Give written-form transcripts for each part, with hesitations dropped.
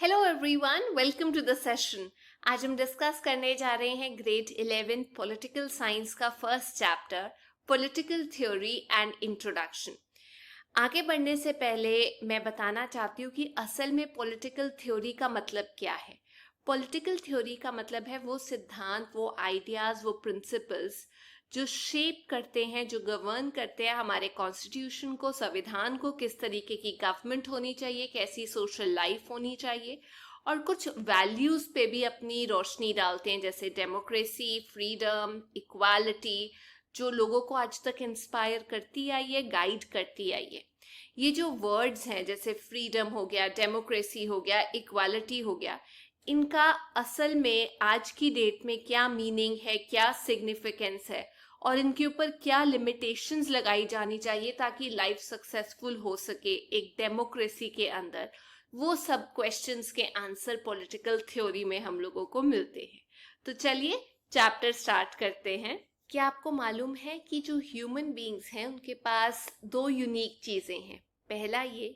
Hello everyone, welcome to the session. आज हम discuss करने जा रहे हैं ग्रेड 11 पॉलिटिकल साइंस का first chapter political theory and introduction. आगे बढ़ने से पहले मैं बताना चाहती हूँ कि असल में पॉलिटिकल थ्योरी का मतलब क्या है। पॉलिटिकल थ्योरी का मतलब है वो सिद्धांत, वो आइडियाज, वो प्रिंसिपल्स जो शेप करते हैं, जो गवर्न करते हैं हमारे कॉन्स्टिट्यूशन को, संविधान को, किस तरीके की गवर्नमेंट होनी चाहिए, कैसी सोशल लाइफ होनी चाहिए, और कुछ वैल्यूज पे भी अपनी रोशनी डालते हैं, जैसे डेमोक्रेसी, फ्रीडम, इक्वालिटी, जो लोगों को आज तक इंस्पायर करती आई है, गाइड करती आई है। ये जो वर्ड्स हैं, जैसे फ्रीडम हो गया, डेमोक्रेसी हो गया, इक्वालिटी हो गया, इनका असल में आज की डेट में क्या मीनिंग है, क्या सिग्निफिकेंस है, और इनके ऊपर क्या लिमिटेशंस लगाई जानी चाहिए ताकि लाइफ सक्सेसफुल हो सके एक डेमोक्रेसी के अंदर, वो सब क्वेश्चंस के आंसर पॉलिटिकल थ्योरी में हम लोगों को मिलते हैं। तो चलिए चैप्टर स्टार्ट करते हैं। क्या आपको मालूम है कि जो ह्यूमन बीइंग्स हैं उनके पास दो यूनिक चीजें हैं। पहला ये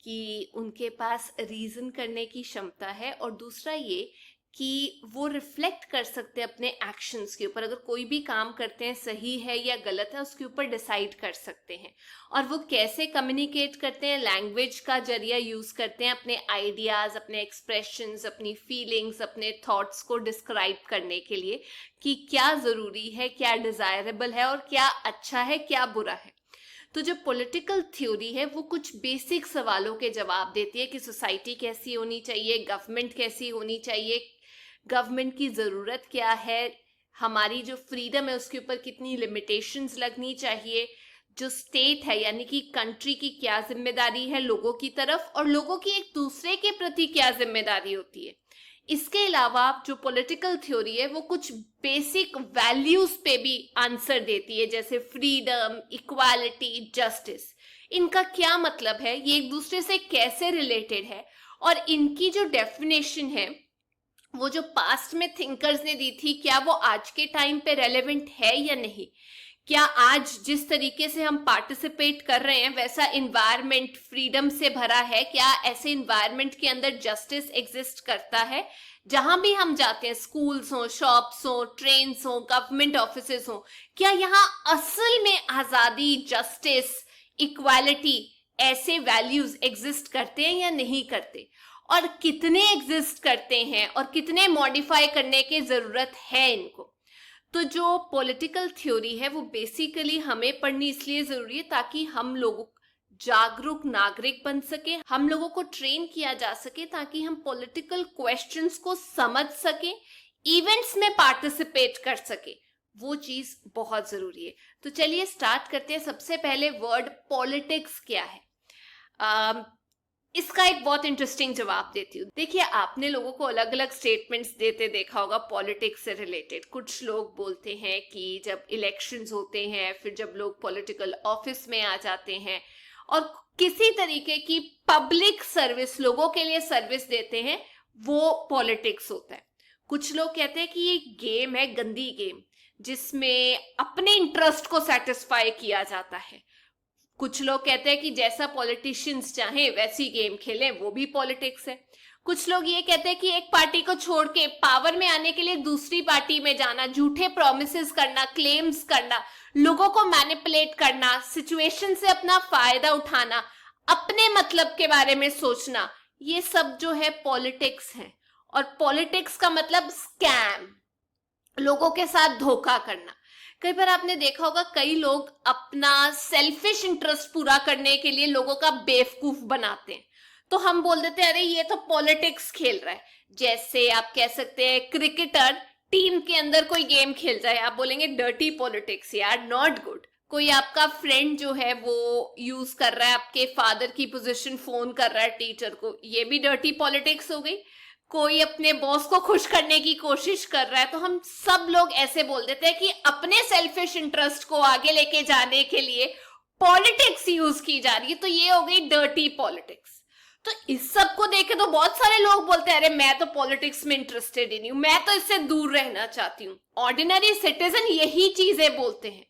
कि उनके पास रीजन करने की क्षमता है, और दूसरा ये कि वो रिफ्लेक्ट कर सकते हैं अपने एक्शंस के ऊपर। अगर कोई भी काम करते हैं, सही है या गलत है, उसके ऊपर डिसाइड कर सकते हैं। और वो कैसे कम्युनिकेट करते हैं, लैंग्वेज का जरिया यूज करते हैं अपने आइडियाज, अपने एक्सप्रेशंस, अपनी फीलिंग्स, अपने थॉट्स को डिस्क्राइब करने के लिए कि क्या जरूरी है, क्या डिजायरेबल है, और क्या अच्छा है, क्या बुरा है। तो जो पॉलिटिकल थ्योरी है वो कुछ बेसिक सवालों के जवाब देती है कि सोसाइटी कैसी होनी चाहिए, गवर्नमेंट कैसी होनी चाहिए, गवर्नमेंट की ज़रूरत क्या है, हमारी जो फ्रीडम है उसके ऊपर कितनी लिमिटेशंस लगनी चाहिए, जो स्टेट है यानी कि कंट्री की क्या जिम्मेदारी है लोगों की तरफ, और लोगों की एक दूसरे के प्रति क्या जिम्मेदारी होती है। इसके अलावा जो पॉलिटिकल थ्योरी है वो कुछ बेसिक वैल्यूज पे भी आंसर देती है, जैसे फ्रीडम, इक्वालिटी, जस्टिस। इनका क्या मतलब है, ये एक दूसरे से कैसे रिलेटेड है, और इनकी जो डेफिनेशन है वो जो पास्ट में थिंकर्स ने दी थी, क्या वो आज के टाइम पे रेलेवेंट है या नहीं। क्या आज जिस तरीके से हम पार्टिसिपेट कर रहे हैं वैसा इन्वायरमेंट फ्रीडम से भरा है, क्या ऐसे इन्वायरमेंट के अंदर जस्टिस एग्जिस्ट करता है। जहां भी हम जाते हैं, स्कूल्स हो, शॉप्स हो, ट्रेन्स हो, गवर्नमेंट ऑफिसेस हो, क्या यहाँ असल में आजादी, जस्टिस, इक्वालिटी ऐसे वैल्यूज एग्जिस्ट करते हैं या नहीं करते, और कितने एग्जिस्ट करते हैं, और कितने मॉडिफाई करने की जरूरत है इनको। तो जो पॉलिटिकल थ्योरी है वो बेसिकली हमें पढ़नी इसलिए जरूरी है ताकि हम लोग जागरूक नागरिक बन सके, हम लोगों को ट्रेन किया जा सके ताकि हम पॉलिटिकल क्वेश्चंस को समझ सके, इवेंट्स में पार्टिसिपेट कर सके। वो चीज बहुत जरूरी है। तो चलिए स्टार्ट करते हैं। सबसे पहले वर्ड पॉलिटिक्स क्या है, इसका एक बहुत इंटरेस्टिंग जवाब देती हूँ। देखिए, आपने लोगों को अलग अलग स्टेटमेंट्स देते देखा होगा पॉलिटिक्स से रिलेटेड। कुछ लोग बोलते हैं कि जब इलेक्शंस होते हैं, फिर जब लोग पॉलिटिकल ऑफिस में आ जाते हैं और किसी तरीके की पब्लिक सर्विस, लोगों के लिए सर्विस देते हैं, वो पॉलिटिक्स होता है। कुछ लोग कहते हैं कि ये गेम है, गंदी गेम, जिसमें अपने इंटरेस्ट को सेटिस्फाई किया जाता है। कुछ लोग कहते हैं कि जैसा पॉलिटिशियंस चाहें वैसी गेम खेलें, वो भी पॉलिटिक्स है। कुछ लोग ये कहते हैं कि एक पार्टी को छोड़ के पावर में आने के लिए दूसरी पार्टी में जाना, झूठे प्रोमिसेस करना, क्लेम्स करना, लोगों को मैनिपुलेट करना, सिचुएशन से अपना फायदा उठाना, अपने मतलब के बारे में सोचना, ये सब जो है पॉलिटिक्स है। और पॉलिटिक्स का मतलब स्कैम, लोगों के साथ धोखा करना। कई बार आपने देखा होगा कई लोग अपना सेल्फिश इंटरेस्ट पूरा करने के लिए लोगों का बेवकूफ बनाते हैं, तो हम बोल देते हैं अरे ये तो पॉलिटिक्स खेल रहा है। जैसे आप कह सकते हैं क्रिकेटर टीम के अंदर कोई गेम खेल रहा है, आप बोलेंगे डर्टी पॉलिटिक्स यार, नॉट गुड। कोई आपका फ्रेंड जो है वो यूज कर रहा है आपके फादर की पोजीशन, फोन कर रहा है टीचर को, ये भी डर्टी पॉलिटिक्स हो गई। कोई अपने बॉस को खुश करने की कोशिश कर रहा है, तो हम सब लोग ऐसे बोल देते हैं कि अपने सेल्फिश इंटरेस्ट को आगे लेके जाने के लिए पॉलिटिक्स यूज की जा रही है, तो ये हो गई डर्टी पॉलिटिक्स। तो इस सब को देखे तो बहुत सारे लोग बोलते हैं अरे मैं तो पॉलिटिक्स में इंटरेस्टेड ही नहीं हूं, मैं तो इससे दूर रहना चाहती हूँ। ऑर्डिनरी सिटीजन यही चीजें बोलते हैं,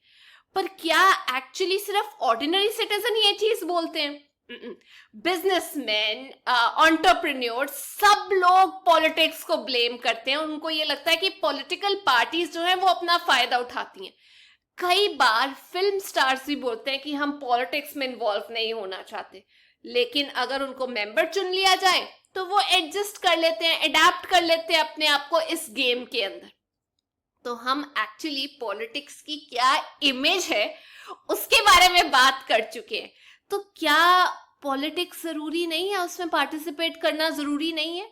पर क्या एक्चुअली सिर्फ ऑर्डिनरी सिटीजन ये चीज बोलते हैं? बिजनेसमैन, एंटरप्रेन्योर, सब लोग पॉलिटिक्स को ब्लेम करते हैं। उनको ये लगता है कि पॉलिटिकल पार्टीज जो है वो अपना फायदा उठाती हैं। कई बार फिल्म स्टार्स भी बोलते हैं कि हम पॉलिटिक्स में इन्वॉल्व नहीं होना चाहते, लेकिन अगर उनको मेंबर चुन लिया जाए तो वो एडजस्ट कर लेते हैं, अडेप्ट कर लेते हैं अपने आप को इस गेम के अंदर। तो हम एक्चुअली पॉलिटिक्स की क्या इमेज है उसके बारे में बात कर चुके हैं। तो क्या पॉलिटिक्स जरूरी नहीं है, उसमें पार्टिसिपेट करना जरूरी नहीं है,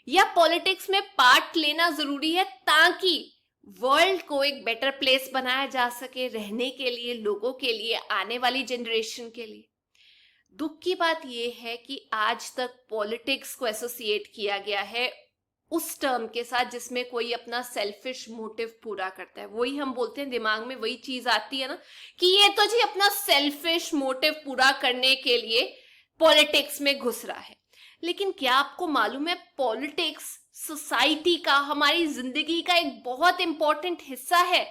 या पॉलिटिक्स में पार्ट लेना जरूरी है ताकि वर्ल्ड को एक बेटर प्लेस बनाया जा सके रहने के लिए, लोगों के लिए, आने वाली जनरेशन के लिए? दुख की बात यह है कि आज तक पॉलिटिक्स को एसोसिएट किया गया है उस टर्म के साथ जिसमें कोई अपना सेल्फिश मोटिव पूरा करता है। वही हम बोलते हैं, दिमाग में वही चीज आती है ना कि ये तो जी अपना सेल्फिश मोटिव पूरा करने के लिए पॉलिटिक्स में घुस रहा है। लेकिन क्या आपको मालूम है, पॉलिटिक्स सोसाइटी का, हमारी जिंदगी का एक बहुत इंपॉर्टेंट हिस्सा है।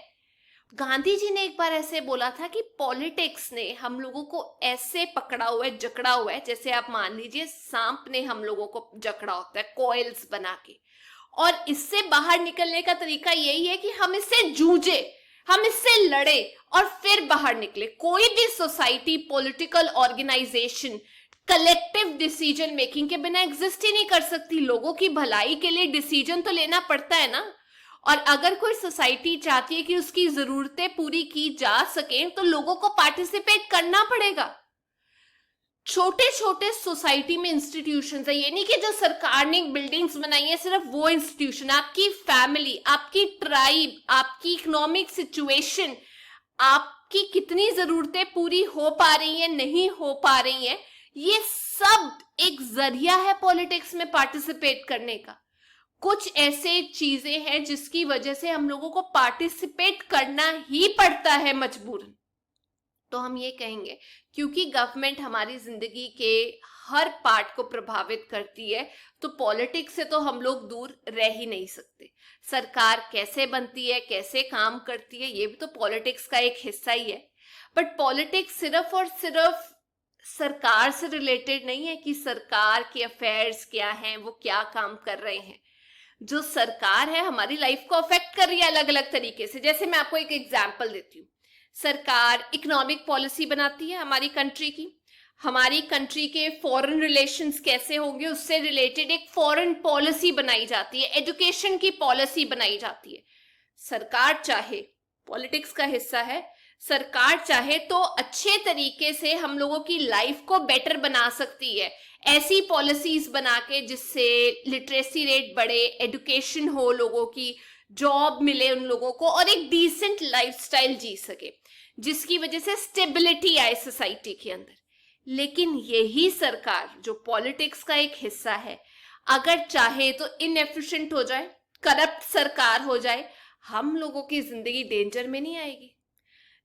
गांधी जी ने एक बार ऐसे बोला था कि पॉलिटिक्स ने हम लोगों को ऐसे पकड़ा हुआ है, जकड़ा हुआ है, जैसे आप मान लीजिए सांप ने हम लोगों को जकड़ा होता है कॉइल्स बना के, और इससे बाहर निकलने का तरीका यही है कि हम इससे जूझे, हम इससे लड़े और फिर बाहर निकले। कोई भी society, political organisation collective decision making के बिना एग्जिस्ट ही नहीं कर सकती। लोगों की भलाई के लिए डिसीजन तो लेना पड़ता है ना। और अगर कोई सोसाइटी चाहती है कि उसकी जरूरतें पूरी की जा सके तो लोगों को पार्टिसिपेट करना पड़ेगा। छोटे छोटे सोसाइटी में इंस्टीट्यूशंस है, ये नहीं कि जो सरकार ने बिल्डिंग्स बनाई है सिर्फ वो इंस्टीट्यूशन, आपकी फैमिली, आपकी ट्राइब, आपकी इकोनॉमिक सिचुएशन, आपकी कितनी जरूरतें पूरी हो पा रही है, नहीं हो पा रही है, ये सब एक जरिया है पॉलिटिक्स में पार्टिसिपेट करने का। कुछ ऐसे चीजें हैं जिसकी वजह से हम लोगों को पार्टिसिपेट करना ही पड़ता है मजबूरन। तो हम ये कहेंगे क्योंकि गवर्नमेंट हमारी जिंदगी के हर पार्ट को प्रभावित करती है, तो पॉलिटिक्स से तो हम लोग दूर रह ही नहीं सकते। सरकार कैसे बनती है, कैसे काम करती है, ये भी तो पॉलिटिक्स का एक हिस्सा ही है। बट पॉलिटिक्स सिर्फ और सिर्फ सरकार से रिलेटेड नहीं है कि सरकार के अफेयर्स क्या हैं, वो क्या काम कर रहे हैं। जो सरकार है हमारी लाइफ को अफेक्ट कर रही है अलग अलग तरीके से। जैसे मैं आपको एक एग्जांपल देती हूँ, सरकार इकोनॉमिक पॉलिसी बनाती है हमारी कंट्री की, हमारी कंट्री के फॉरेन रिलेशंस कैसे होंगे उससे रिलेटेड एक फॉरेन पॉलिसी बनाई जाती है, एजुकेशन की पॉलिसी बनाई जाती है। सरकार चाहे, पॉलिटिक्स का हिस्सा है, सरकार चाहे तो अच्छे तरीके से हम लोगों की लाइफ को बेटर बना सकती है, ऐसी पॉलिसीज बना के जिससे लिटरेसी रेट बढ़े, एजुकेशन हो, लोगों की जॉब मिले उन लोगों को, और एक डिसेंट लाइफस्टाइल जी सके, जिसकी वजह से स्टेबिलिटी आए सोसाइटी के अंदर। लेकिन यही सरकार जो पॉलिटिक्स का एक हिस्सा है, अगर चाहे तो इनएफिशिएंट हो जाए, करप्ट सरकार हो जाए, हम लोगों की जिंदगी डेंजर में नहीं आएगी।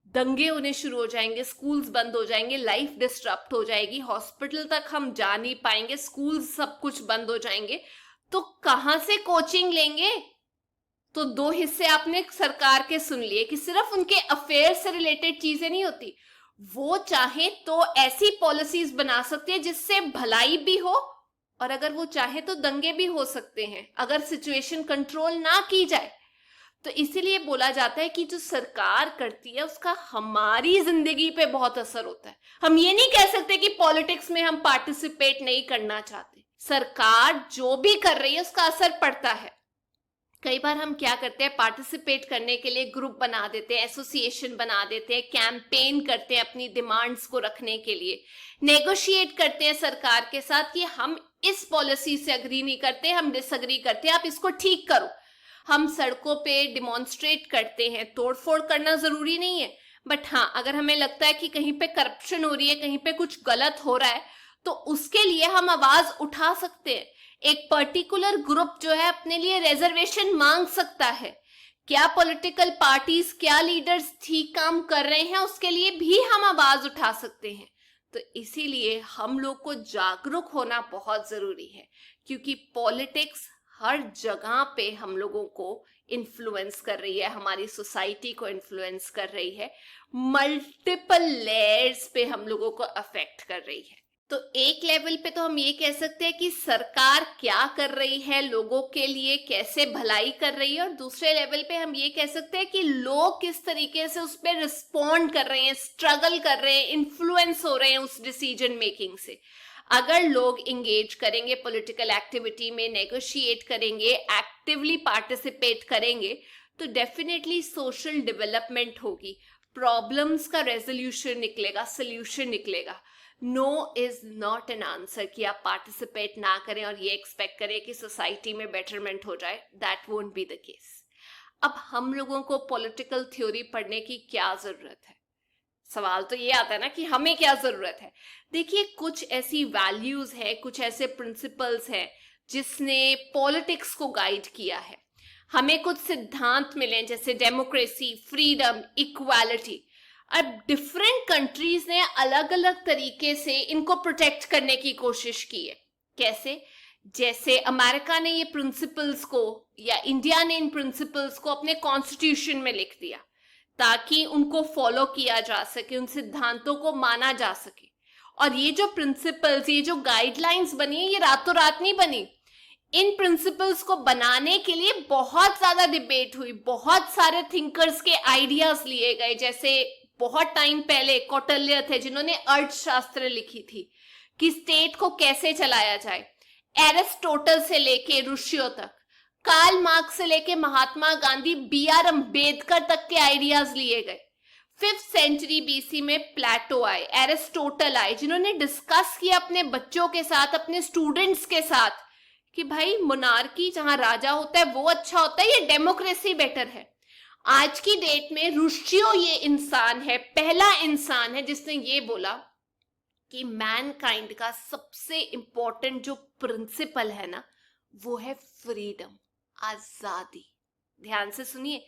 दंगे होने शुरू हो जाएंगे, स्कूल्स बंद हो जाएंगे, लाइफ डिस्टर्ब हो जाएगी, हॉस्पिटल तक हम जा नहीं पाएंगे, स्कूल्स सब कुछ बंद हो जाएंगे, तो कहां से कोचिंग लेंगे? तो दो हिस्से आपने सरकार के सुन लिए कि सिर्फ उनके अफेयर से रिलेटेड चीजें नहीं होती, वो चाहे तो ऐसी पॉलिसीज बना सकते हैं जिससे भलाई भी हो, और अगर वो चाहे तो दंगे भी हो सकते हैं अगर सिचुएशन कंट्रोल ना की जाए। तो इसीलिए बोला जाता है कि जो सरकार करती है उसका हमारी जिंदगी पे बहुत असर होता है। हम ये नहीं कह सकते कि पॉलिटिक्स में हम पार्टिसिपेट नहीं करना चाहते, सरकार जो भी कर रही है उसका असर पड़ता है। कई बार हम क्या करते हैं, पार्टिसिपेट करने के लिए ग्रुप बना देते हैं, एसोसिएशन बना देते हैं, कैंपेन करते हैं अपनी डिमांड्स को रखने के लिए, नेगोशिएट करते हैं सरकार के साथ कि हम इस पॉलिसी से अग्री नहीं करते, हम डिसअग्री करते हैं, आप इसको ठीक करो। हम सड़कों पे डिमॉन्स्ट्रेट करते हैं, तोड़फोड़ करना जरूरी नहीं है, बट हाँ अगर हमें लगता है कि कहीं पे करप्शन हो रही है, कहीं पे कुछ गलत हो रहा है, तो उसके लिए हम आवाज उठा सकते हैं। एक पर्टिकुलर ग्रुप जो है अपने लिए रिजर्वेशन मांग सकता है। क्या पॉलिटिकल पार्टीज, क्या लीडर्स ठीक काम कर रहे हैं उसके लिए भी हम आवाज उठा सकते हैं। तो इसीलिए हम लोग को जागरूक होना बहुत जरूरी है, क्योंकि पॉलिटिक्स हर जगह पे हम लोगों को इन्फ्लुएंस कर रही है, हमारी सोसाइटी को इन्फ्लुएंस कर रही है, मल्टीपल लेयर्स पे हम लोगों को अफेक्ट कर रही है। तो एक लेवल पे तो हम ये कह सकते हैं कि सरकार क्या कर रही है, लोगों के लिए कैसे भलाई कर रही है, और दूसरे लेवल पे हम ये कह सकते हैं कि लोग किस तरीके से उस पर रिस्पॉन्ड कर रहे हैं, स्ट्रगल कर रहे हैं, इन्फ्लुएंस हो रहे हैं उस डिसीजन मेकिंग से। अगर लोग इंगेज करेंगे पॉलिटिकल एक्टिविटी में, नेगोशिएट करेंगे, एक्टिवली पार्टिसिपेट करेंगे, तो डेफिनेटली सोशल डेवलपमेंट होगी, प्रॉब्लम्स का रेजोल्यूशन निकलेगा, सोल्यूशन निकलेगा। No is not an answer कि आप पार्टिसिपेट ना करें और ये एक्सपेक्ट करें कि सोसाइटी में बेटरमेंट हो जाए, that won't be the case. अब हम लोगों को पॉलिटिकल थ्योरी पढ़ने की क्या जरूरत है? सवाल तो ये आता है ना कि हमें क्या जरूरत है। देखिए, कुछ ऐसी वैल्यूज है, कुछ ऐसे प्रिंसिपल्स हैं जिसने पॉलिटिक्स को गाइड किया है। हमें कुछ सिद्धांत मिले जैसे डेमोक्रेसी, फ्रीडम, इक्वालिटी। अब डिफरेंट कंट्रीज ने अलग अलग तरीके से इनको प्रोटेक्ट करने की कोशिश की है। कैसे? जैसे अमेरिका ने ये प्रिंसिपल्स को, या इंडिया ने इन प्रिंसिपल्स को अपने कॉन्स्टिट्यूशन में लिख दिया ताकि उनको फॉलो किया जा सके, उन सिद्धांतों को माना जा सके। और ये जो प्रिंसिपल्स, ये जो गाइडलाइंस बनी है, ये रातों रात नहीं बनी। इन प्रिंसिपल्स को बनाने के लिए बहुत ज्यादा डिबेट हुई, बहुत सारे थिंकर्स के आइडियाज लिए गए। जैसे बहुत टाइम पहले कौटिल्य थे जिन्होंने अर्थशास्त्र लिखी थी कि स्टेट को कैसे चलाया जाए। एरिस्टोटल से लेके ऋषियों तक, कार्ल मार्क्स से लेके महात्मा गांधी, बी.आर. अम्बेडकर तक के आइडियाज लिए गए। 5th सेंचुरी बीसी में प्लेटो आए, एरिस्टोटल आए, जिन्होंने डिस्कस किया अपने बच्चों के साथ, अपने स्टूडेंट्स के साथ कि भाई मोनार्की जहां राजा होता है वो अच्छा होता है, ये डेमोक्रेसी बेटर है। आज की डेट में ऋषियों ये इंसान है, पहला इंसान है जिसने ये बोला कि मैनकाइंड का सबसे इंपॉर्टेंट जो प्रिंसिपल है ना, वो है फ्रीडम, आजादी। ध्यान से सुनिए,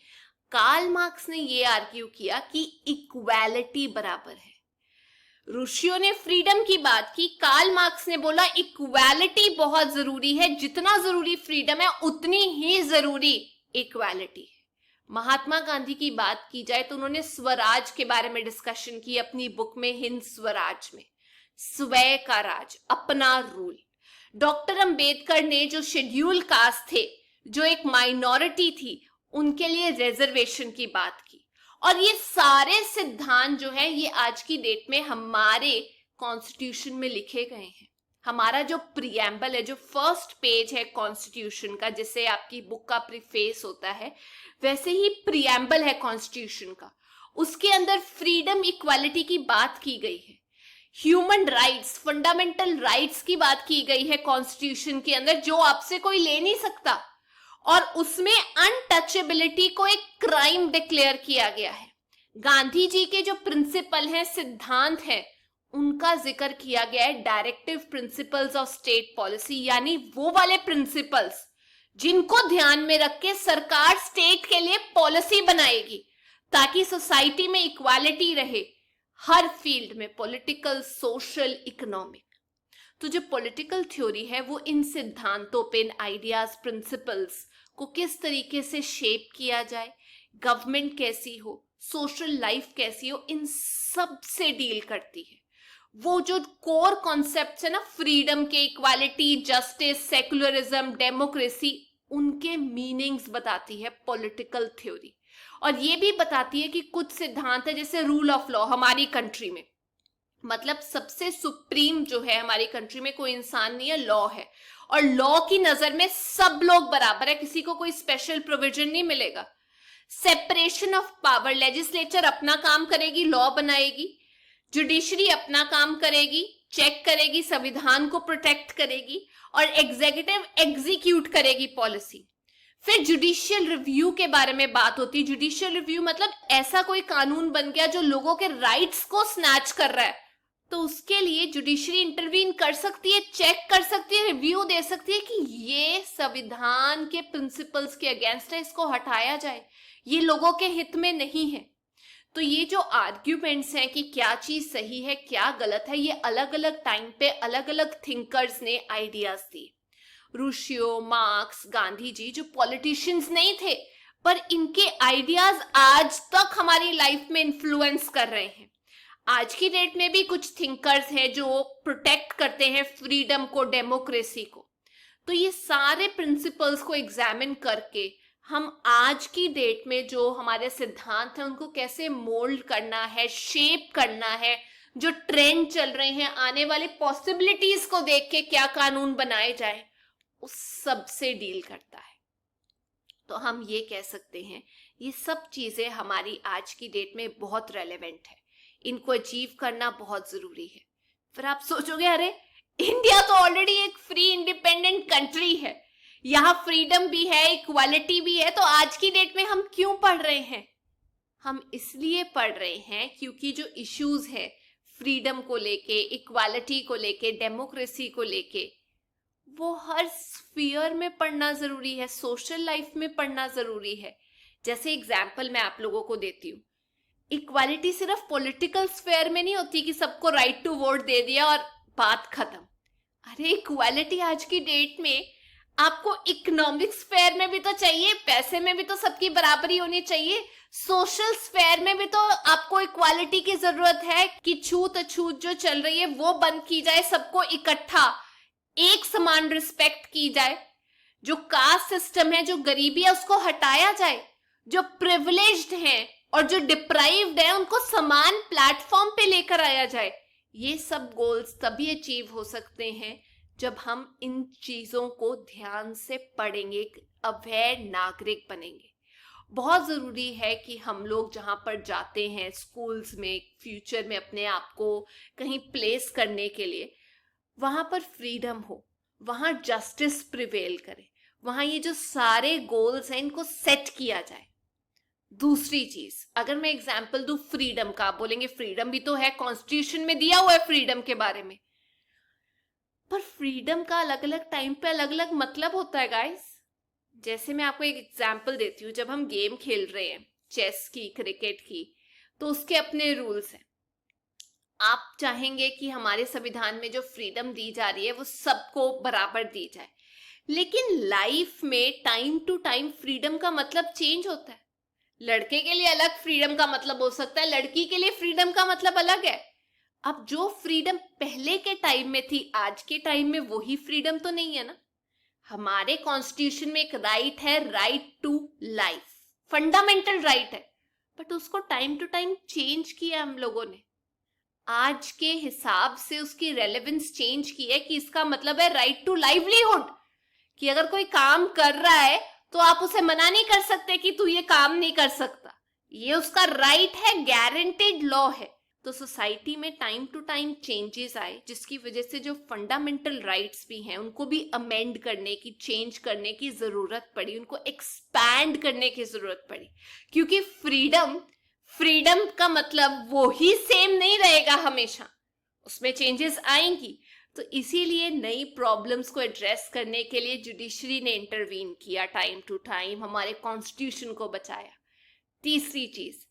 कार्ल मार्क्स ने ये आर्ग्यू किया कि इक्वालिटी बराबर है। ऋषियों ने फ्रीडम की बात की, कार्ल मार्क्स ने बोला इक्वालिटी बहुत जरूरी है, जितना जरूरी फ्रीडम है उतनी ही जरूरी इक्वालिटी है। महात्मा गांधी की बात की जाए तो उन्होंने स्वराज के बारे में डिस्कशन की अपनी बुक में हिंद स्वराज में, स्वय का राज, अपना रूल। डॉक्टर अंबेडकर ने जो शेड्यूल कास्ट थे, जो एक माइनॉरिटी थी, उनके लिए रिजर्वेशन की बात की। और ये सारे सिद्धांत जो है ये आज की डेट में हमारे कॉन्स्टिट्यूशन में लिखे गए हैं। हमारा जो प्रीएम्बल है, जो फर्स्ट पेज है कॉन्स्टिट्यूशन का, जिसे आपकी बुक का प्रीफेस होता है, वैसे ही प्रीएम्बल है कॉन्स्टिट्यूशन का। उसके अंदर फ्रीडम, इक्वालिटी की बात की गई है, ह्यूमन राइट्स, फंडामेंटल राइट्स की बात की गई है कॉन्स्टिट्यूशन के अंदर, जो आपसे कोई ले नहीं सकता। और उसमें अनटचेबिलिटी को एक क्राइम डिक्लेयर किया गया है। गांधी जी के जो प्रिंसिपल हैं, सिद्धांत हैं, उनका जिक्र किया गया है directive principles of state policy, यानी वो वाले प्रिंसिपल्स जिनको ध्यान में रख के सरकार स्टेट के लिए पॉलिसी बनाएगी ताकि सोसाइटी में इक्वालिटी रहे हर फील्ड में, पॉलिटिकल, सोशल, इकोनॉमिक। तो जो पॉलिटिकल थ्योरी है वो इन सिद्धांतों पे, इन आइडियाज, प्रिंसिपल्स को किस तरीके से शेप किया जाए, गवर्नमेंट कैसी हो, सोशल लाइफ कैसी हो, इन सब से डील करती है। वो जो कोर कॉन्सेप्ट्स है ना, फ्रीडम के, इक्वालिटी, जस्टिस, सेकुलरिज्म, डेमोक्रेसी, उनके मीनिंग्स बताती है पॉलिटिकल थ्योरी। और ये भी बताती है कि कुछ सिद्धांत है जैसे रूल ऑफ लॉ, हमारी कंट्री में मतलब सबसे सुप्रीम जो है हमारी कंट्री में कोई इंसान नहीं है, लॉ है। और लॉ की नजर में सब लोग बराबर है, किसी को कोई स्पेशल प्रोविजन नहीं मिलेगा। सेपरेशन ऑफ पावर, लेजिस्लेचर अपना काम करेगी, लॉ बनाएगी, जुडिशरी अपना काम करेगी, चेक करेगी, संविधान को प्रोटेक्ट करेगी, और एग्जीक्यूटिव एग्जीक्यूट करेगी पॉलिसी। फिर जुडिशियल रिव्यू के बारे में बात होती है। जुडिशियल रिव्यू मतलब ऐसा कोई कानून बन गया जो लोगों के राइट्स को स्नैच कर रहा है, तो उसके लिए जुडिशरी इंटरवीन कर सकती है, चेक कर सकती है, रिव्यू दे सकती है कि ये संविधान के प्रिंसिपल्स के अगेंस्ट है, इसको हटाया जाए, ये लोगों के हित में नहीं है। तो ये जो आर्ग्यूमेंट्स हैं कि क्या चीज सही है, क्या गलत है, ये अलग अलग टाइम पे अलग अलग थिंकर्स ने आइडियाज दिए। ऋषियों, मार्क्स, गांधी जी जो पॉलिटिशियंस नहीं थे, पर इनके आइडियाज आज तक हमारी लाइफ में इन्फ्लुएंस कर रहे हैं। आज की डेट में भी कुछ थिंकर्स हैं जो प्रोटेक्ट करते हैं फ्रीडम को, डेमोक्रेसी को। तो ये सारे प्रिंसिपल्स को एग्जामिन करके हम आज की डेट में जो हमारे सिद्धांत हैं उनको कैसे मोल्ड करना है, शेप करना है, जो ट्रेंड चल रहे हैं, आने वाली पॉसिबिलिटीज को देख के क्या कानून बनाए जाए, उस सब से डील करता है। तो हम ये कह सकते हैं ये सब चीजें हमारी आज की डेट में बहुत रेलेवेंट है, इनको अचीव करना बहुत जरूरी है। फिर आप सोचोगे अरे इंडिया तो ऑलरेडी एक फ्री इंडिपेंडेंट कंट्री है, यहाँ फ्रीडम भी है, इक्वालिटी भी है, तो आज की डेट में हम क्यों पढ़ रहे हैं? हम इसलिए पढ़ रहे हैं क्योंकि जो इश्यूज है फ्रीडम को लेके, इक्वालिटी को लेके, डेमोक्रेसी को लेके, वो हर स्फीयर में पढ़ना जरूरी है, सोशल लाइफ में पढ़ना जरूरी है। जैसे एग्जाम्पल मैं आप लोगों को देती हूँ, इक्वालिटी सिर्फ पॉलिटिकल स्फेयर में नहीं होती कि सबको राइट टू वोट दे दिया और बात खत्म। अरे इक्वालिटी आज की डेट में आपको इकोनॉमिक स्फेयर में भी तो चाहिए, पैसे में भी तो सबकी बराबरी होनी चाहिए, सोशल स्फेयर में भी तो आपको इक्वालिटी की जरूरत है कि छूत अछूत जो चल रही है वो बंद की जाए, सबको इकट्ठा एक समान रिस्पेक्ट की जाए, जो कास्ट सिस्टम है, जो गरीबी है उसको हटाया जाए, जो प्रिविलेज्ड हैं और जो डिप्राइव्ड है उनको समान प्लेटफॉर्म पे लेकर आया जाए। ये सब गोल्स तभी अचीव हो सकते हैं जब हम इन चीजों को ध्यान से पढ़ेंगे, एक अवेयर नागरिक बनेंगे। बहुत जरूरी है कि हम लोग जहां पर जाते हैं स्कूल्स में, फ्यूचर में अपने आप को कहीं प्लेस करने के लिए, वहां पर फ्रीडम हो, वहां जस्टिस प्रिवेल करे, वहां ये जो सारे गोल्स हैं इनको सेट किया जाए। दूसरी चीज, अगर मैं एग्जाम्पल दूं फ्रीडम का, आप बोलेंगे फ्रीडम भी तो है, कॉन्स्टिट्यूशन में दिया हुआ है फ्रीडम के बारे में, पर फ्रीडम का अलग अलग टाइम पे अलग अलग मतलब होता है गाइस। जैसे मैं आपको एक एग्जाम्पल देती हूँ, जब हम गेम खेल रहे हैं चेस की, क्रिकेट की, तो उसके अपने रूल्स हैं। आप चाहेंगे कि हमारे संविधान में जो फ्रीडम दी जा रही है वो सबको बराबर दी जाए, लेकिन लाइफ में टाइम टू टाइम फ्रीडम का मतलब चेंज होता है। लड़के के लिए अलग फ्रीडम का मतलब हो सकता है, लड़की के लिए फ्रीडम का मतलब अलग है। अब जो फ्रीडम पहले के टाइम में थी आज के टाइम में वही फ्रीडम तो नहीं है ना। हमारे कॉन्स्टिट्यूशन में एक राइट है, right to life, fundamental right है, बट उसको टाइम टू टाइम चेंज किया हम लोगों ने, आज के हिसाब से उसकी रेलेवेंस चेंज की है कि इसका मतलब है राइट टू लाइवलीहुड, कि अगर कोई काम कर रहा है तो आप उसे मना नहीं कर सकते कि तू ये काम नहीं कर सकता, ये उसका राइट है, गारंटेड लॉ है। तो सोसाइटी में टाइम टू टाइम चेंजेस आए, जिसकी वजह से जो फंडामेंटल राइट्स भी हैं उनको भी अमेंड करने की, चेंज करने की जरूरत पड़ी, उनको एक्सपैंड करने की जरूरत पड़ी, क्योंकि फ्रीडम का मतलब वो ही सेम नहीं रहेगा हमेशा, उसमें चेंजेस आएंगी। तो इसीलिए नई प्रॉब्लम्स को एड्रेस करने के लिए जुडिशरी ने इंटरवीन किया टाइम टू टाइम, हमारे कॉन्स्टिट्यूशन को बचाया। तीसरी चीज,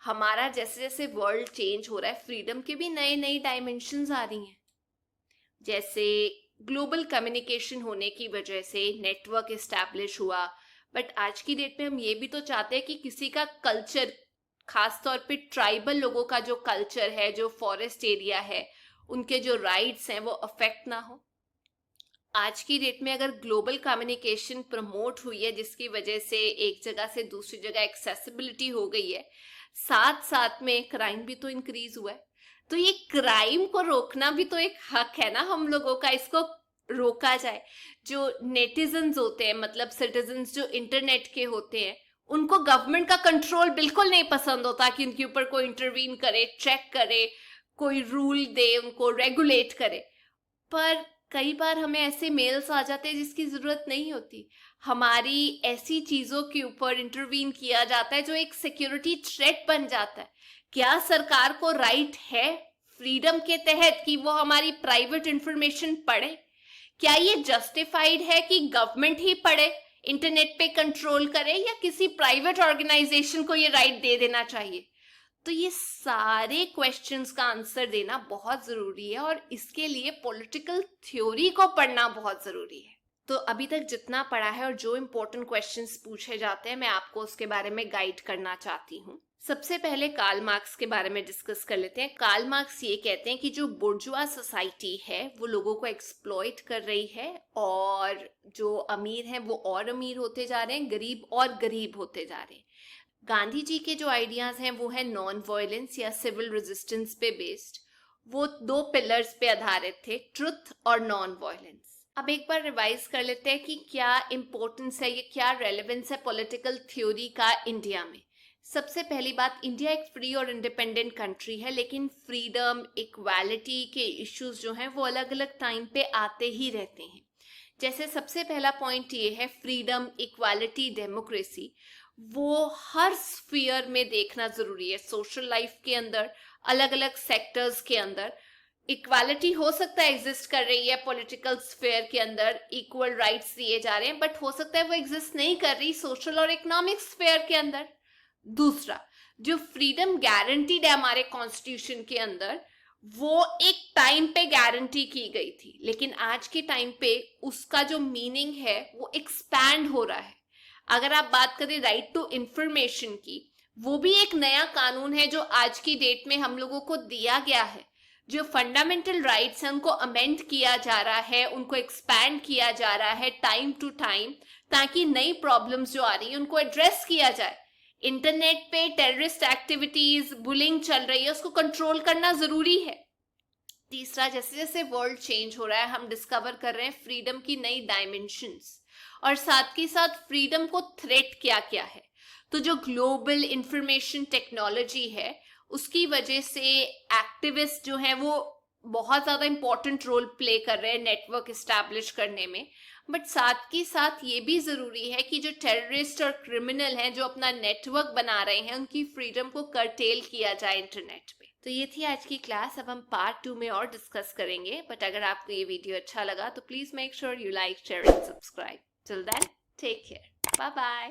हमारा जैसे जैसे वर्ल्ड चेंज हो रहा है, फ्रीडम के भी नए नए डायमेंशंस आ रही हैं। जैसे ग्लोबल कम्युनिकेशन होने की वजह से नेटवर्क एस्टैब्लिश हुआ, बट आज की डेट में हम ये भी तो चाहते हैं कि किसी का कल्चर, खासतौर पे ट्राइबल लोगों का जो कल्चर है, जो फॉरेस्ट एरिया है, उनके जो राइट्स हैं वो अफेक्ट ना हो। आज की डेट में अगर ग्लोबल कम्युनिकेशन प्रमोट हुई है, जिसकी वजह से एक जगह से दूसरी जगह एक्सेसिबिलिटी हो गई है, साथ साथ में क्राइम भी तो इंक्रीज हुआ है। तो ये क्राइम को रोकना भी तो एक हक है ना हम लोगों का, इसको रोका जाए। जो नेटिजन्स होते हैं, मतलब सिटीजन्स जो इंटरनेट के होते हैं, उनको गवर्नमेंट का कंट्रोल बिल्कुल नहीं पसंद होता कि उनके ऊपर कोई इंटरवीन करे, चेक करे, कोई रूल दे, उनको रेगुलेट करे। पर कई बार हमें ऐसे मेल्स आ जाते हैं जिसकी जरूरत नहीं होती, हमारी ऐसी चीजों के ऊपर इंटरवीन किया जाता है जो एक सिक्योरिटी थ्रेट बन जाता है। क्या सरकार को राइट है फ्रीडम के तहत कि वो हमारी प्राइवेट इंफॉर्मेशन पढ़े? क्या ये जस्टिफाइड है कि गवर्नमेंट ही पढ़े, इंटरनेट पे कंट्रोल करे, या किसी प्राइवेट ऑर्गेनाइजेशन को ये राइट दे देना चाहिए? तो ये सारे क्वेश्चंस का आंसर देना बहुत जरूरी है, और इसके लिए पॉलिटिकल थ्योरी को पढ़ना बहुत जरूरी है। तो अभी तक जितना पढ़ा है और जो इम्पोर्टेंट क्वेश्चंस पूछे जाते हैं मैं आपको उसके बारे में गाइड करना चाहती हूँ। सबसे पहले कार्ल मार्क्स के बारे में डिस्कस कर लेते हैं। कार्ल मार्क्स ये कहते हैं कि जो बुर्जुआ सोसाइटी है वो लोगों को एक्सप्लॉइट कर रही है और जो अमीर हैं वो और अमीर होते जा रहे हैं, गरीब और गरीब होते जा रहे हैं। गांधी जी के जो आइडियाज हैं वो है नॉन वायलेंस या सिविल रेजिस्टेंस पे बेस्ड। वो 2 पिलर्स पे आधारित थे, ट्रुथ और नॉन वायलेंस। अब एक बार रिवाइज कर लेते हैं कि क्या इंपॉर्टेंस है, ये क्या रेलेवेंस है पॉलिटिकल थ्योरी का इंडिया में। सबसे पहली बात, इंडिया एक फ्री और इंडिपेंडेंट कंट्री है, लेकिन फ्रीडम, इक्वालिटी के इश्यूज जो हैं वो अलग अलग टाइम पे आते ही रहते हैं। जैसे सबसे पहला पॉइंट ये है फ्रीडम, इक्वालिटी, डेमोक्रेसी, वो हर स्फीयर में देखना जरूरी है। सोशल लाइफ के अंदर, अलग अलग सेक्टर्स के अंदर इक्वालिटी हो सकता है एग्जिस्ट कर रही है, पॉलिटिकल स्फीयर के अंदर इक्वल राइट्स दिए जा रहे हैं, बट हो सकता है वो एग्जिस्ट नहीं कर रही सोशल और इकोनॉमिक स्फीयर के अंदर। दूसरा, जो फ्रीडम गारंटीड है हमारे कॉन्स्टिट्यूशन के अंदर, वो एक टाइम पे गारंटी की गई थी, लेकिन आज के टाइम पे उसका जो मीनिंग है वो एक्सपैंड हो रहा है। अगर आप बात करें राइट टू इंफॉर्मेशन की, वो भी एक नया कानून है जो आज की डेट में हम लोगों को दिया गया है। जो फंडामेंटल राइट्स हैं उनको अमेंड किया जा रहा है, उनको एक्सपैंड किया जा रहा है टाइम टू टाइम, ताकि नई प्रॉब्लम्स जो आ रही है उनको एड्रेस किया जाए। इंटरनेट पे टेररिस्ट एक्टिविटीज, बुलिंग चल रही है, उसको कंट्रोल करना जरूरी है। तीसरा, जैसे जैसे वर्ल्ड चेंज हो रहा है हम डिस्कवर कर रहे हैं फ्रीडम की नई डायमेंशंस, और साथ के साथ फ्रीडम को थ्रेट क्या क्या है। तो जो ग्लोबल इंफॉर्मेशन टेक्नोलॉजी है उसकी वजह से एक्टिविस्ट जो हैं वो बहुत ज़्यादा इंपॉर्टेंट रोल प्ले कर रहे हैं नेटवर्क इस्टेब्लिश करने में। बट साथ के साथ ये भी ज़रूरी है कि जो टेररिस्ट और क्रिमिनल हैं जो अपना नेटवर्क बना रहे हैं उनकी फ्रीडम को कर्टेल किया जाए इंटरनेट पे। तो ये थी आज की क्लास। अब हम पार्ट 2 में और डिस्कस करेंगे, बट अगर आपको ये वीडियो अच्छा लगा तो please make sure you like, share and subscribe. Till then, take care. Bye bye.